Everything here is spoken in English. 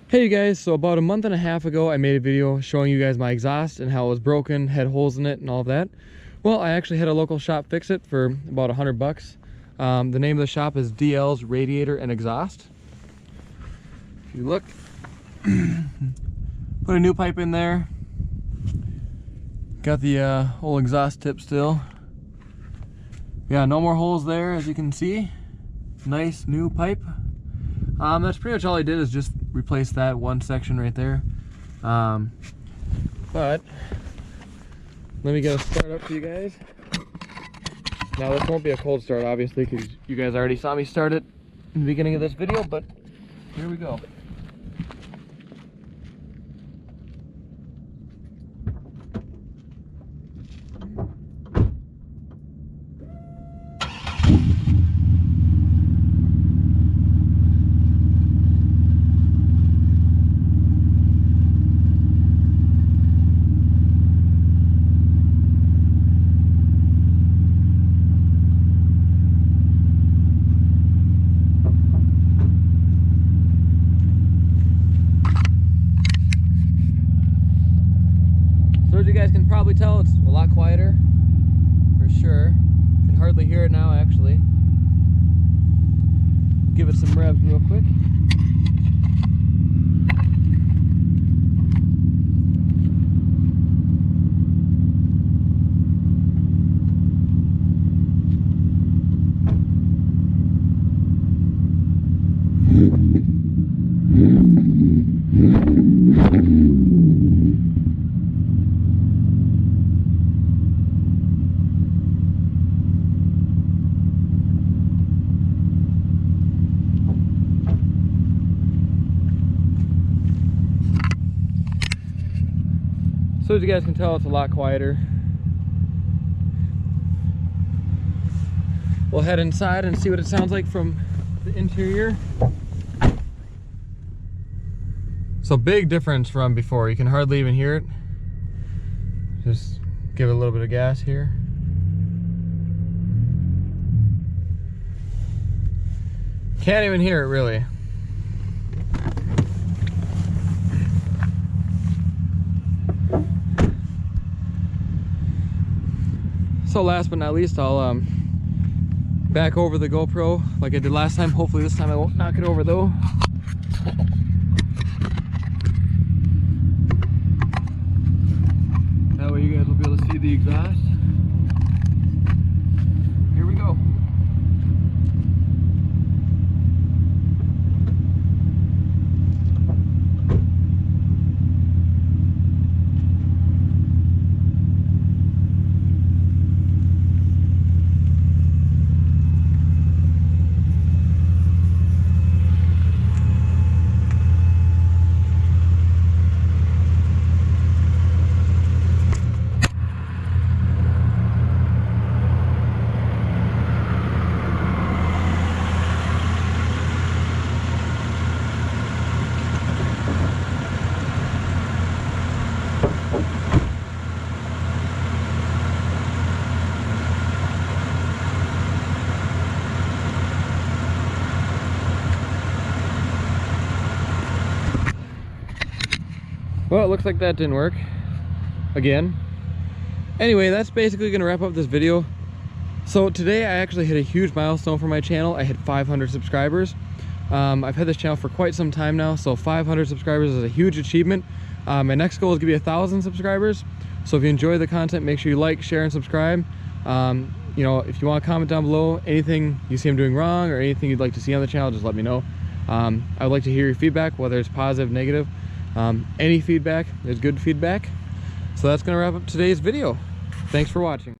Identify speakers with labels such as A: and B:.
A: Hey you guys, so about a month and a half ago I made a video showing you guys my exhaust and how it was broken, had holes in it and all that. Well, I actually had a local shop fix it for about $100. The name of the shop is DL's Radiator and Exhaust. If you look, put a new pipe in there. Got the old exhaust tip still. Yeah, no more holes there as you can see. Nice new pipe. That's pretty much all I did, is just replace that one section right there. But let me get a start up for you guys. Now this won't be a cold start obviously, because you guys already saw me start it in the beginning of this video, but here we go. So as you guys can probably tell, it's a lot quieter, for sure. Can hardly hear it now, actually. Give it some revs real quick. So as you guys can tell, it's a lot quieter. We'll head inside and see what it sounds like from the interior. So big difference from before. You can hardly even hear it. Just give it a little bit of gas here. Can't even hear it really. So last but not least, I'll back over the GoPro like I did last time. Hopefully this time I won't knock it over though. That way you guys will be able to see the exhaust. Here we go. Well, it looks like that didn't work again. Anyway, that's basically gonna wrap up this video. So today I actually hit a huge milestone for my channel. I hit 500 subscribers. I've had this channel for quite some time now, so 500 subscribers is a huge achievement. My next goal is gonna be 1,000 subscribers. So if you enjoy the content, make sure you like, share, and subscribe. You know, if you want to comment down below anything you see I'm doing wrong or anything you'd like to see on the channel, just let me know. I would like to hear your feedback, whether it's positive, negative. Any feedback is good feedback. So that's going to wrap up today's video. Thanks for watching.